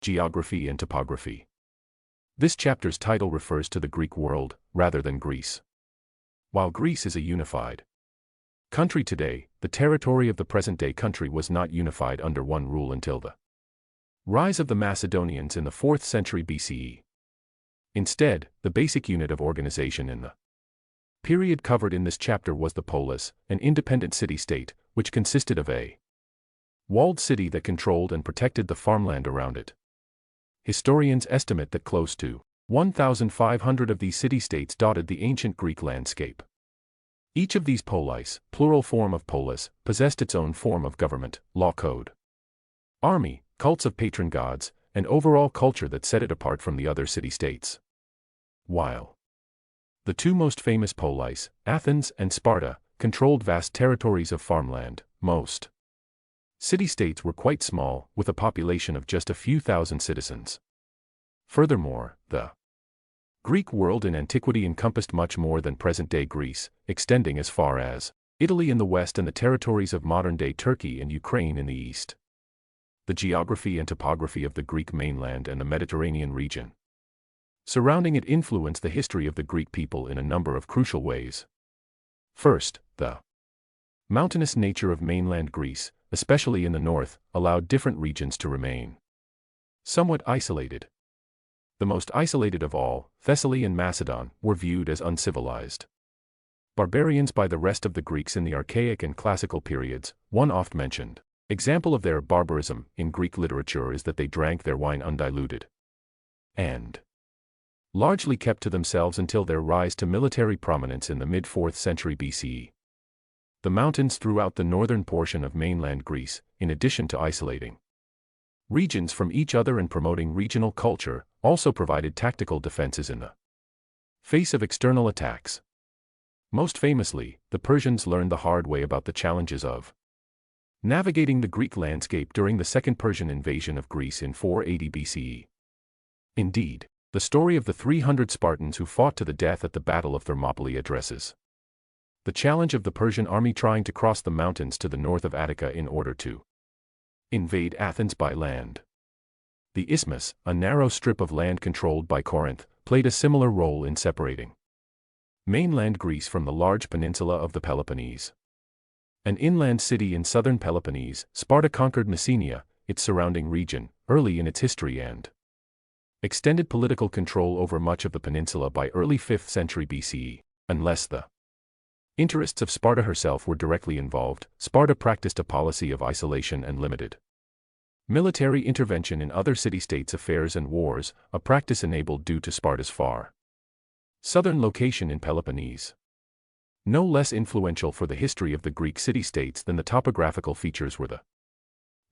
Geography and Topography. This chapter's title refers to the Greek world, rather than Greece. While Greece is a unified country today, the territory of the present-day country was not unified under one rule until the rise of the Macedonians in the 4th century BCE. Instead, the basic unit of organization in the period covered in this chapter was the polis, an independent city-state, which consisted of a walled city that controlled and protected the farmland around it. Historians estimate that close to 1,500 of these city-states dotted the ancient Greek landscape. Each of these polis, plural form of polis, possessed its own form of government, law code, army, cults of patron gods, and overall culture that set it apart from the other city-states. While the two most famous polis, Athens and Sparta, controlled vast territories of farmland, most city-states were quite small, with a population of just a few thousand citizens. Furthermore, the Greek world in antiquity encompassed much more than present-day Greece, extending as far as Italy in the west and the territories of modern-day Turkey and Ukraine in the east. The geography and topography of the Greek mainland and the Mediterranean region surrounding it influenced the history of the Greek people in a number of crucial ways. First, the mountainous nature of mainland Greece, especially in the north, allowed different regions to remain somewhat isolated. The most isolated of all, Thessaly and Macedon, were viewed as uncivilized barbarians by the rest of the Greeks in the Archaic and Classical periods. One oft-mentioned example of their barbarism in Greek literature is that they drank their wine undiluted and largely kept to themselves until their rise to military prominence in the mid-4th century BCE. The mountains throughout the northern portion of mainland Greece, in addition to isolating regions from each other and promoting regional culture, also provided tactical defenses in the face of external attacks. Most famously, the Persians learned the hard way about the challenges of navigating the Greek landscape during the Second Persian invasion of Greece in 480 BCE. Indeed, the story of the 300 Spartans who fought to the death at the Battle of Thermopylae addresses the challenge of the Persian army trying to cross the mountains to the north of Attica in order to invade Athens by land. The isthmus, a narrow strip of land controlled by Corinth, played a similar role in separating mainland Greece from the large peninsula of the Peloponnese. An inland city in southern Peloponnese, Sparta conquered Messenia, its surrounding region, early in its history and extended political control over much of the peninsula by early 5th century BCE, unless the interests of Sparta herself were directly involved. Sparta practiced a policy of isolation and limited military intervention in other city-states' affairs and wars, a practice enabled due to Sparta's far southern location in Peloponnese. No less influential for the history of the Greek city-states than the topographical features were the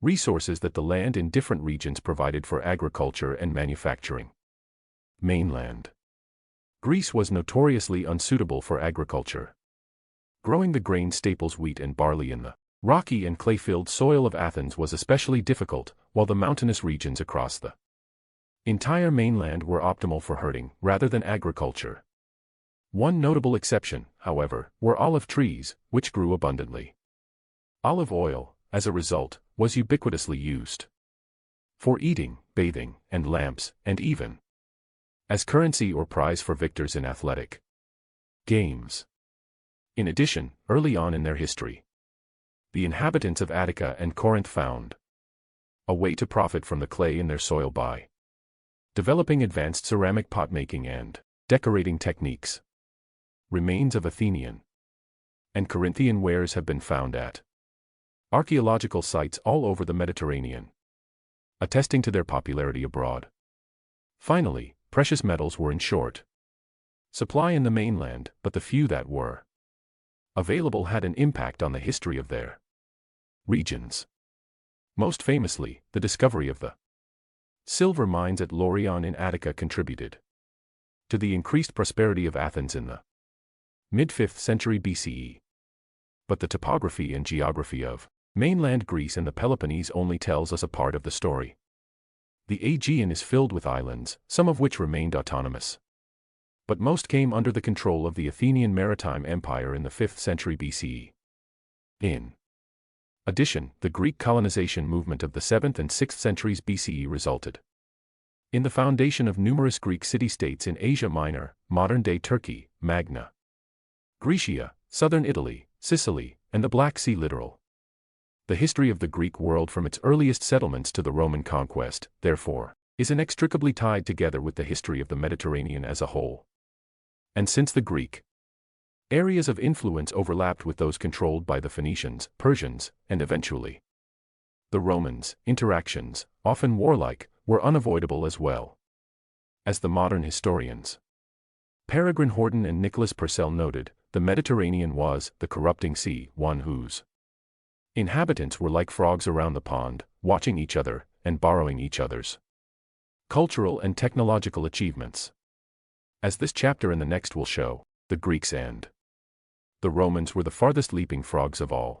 resources that the land in different regions provided for agriculture and manufacturing. Mainland Greece was notoriously unsuitable for agriculture. Growing the grain staples wheat and barley in the rocky and clay-filled soil of Athens was especially difficult, while the mountainous regions across the entire mainland were optimal for herding rather than agriculture. One notable exception, however, were olive trees, which grew abundantly. Olive oil, as a result, was ubiquitously used for eating, bathing, and lamps, and even as currency or prize for victors in athletic games. In addition, early on in their history, the inhabitants of Attica and Corinth found a way to profit from the clay in their soil by developing advanced ceramic pot-making and decorating techniques. Remains of Athenian and Corinthian wares have been found at archaeological sites all over the Mediterranean, attesting to their popularity abroad. Finally, precious metals were in short supply in the mainland, but the few that were available had an impact on the history of their regions. Most famously, the discovery of the silver mines at Laurion in Attica contributed to the increased prosperity of Athens in the mid-5th century BCE. But the topography and geography of mainland Greece and the Peloponnese only tells us a part of the story. The Aegean is filled with islands, some of which remained autonomous, but most came under the control of the Athenian maritime empire in the 5th century BCE. In addition, the Greek colonization movement of the 7th and 6th centuries BCE resulted In the foundation of numerous Greek city-states in Asia Minor, modern-day Turkey, Magna Graecia, southern Italy, Sicily, and the Black Sea littoral. The history of the Greek world from its earliest settlements to the Roman conquest, therefore, is inextricably tied together with the history of the Mediterranean as a whole. And since the Greek areas of influence overlapped with those controlled by the Phoenicians, Persians, and eventually the Romans, interactions, often warlike, were unavoidable as well. As the modern historians Peregrine Horton and Nicholas Purcell noted, the Mediterranean was the corrupting sea, one whose inhabitants were like frogs around the pond, watching each other and borrowing each other's cultural and technological achievements. As this chapter and the next will show, the Greeks and the Romans were the farthest leaping frogs of all.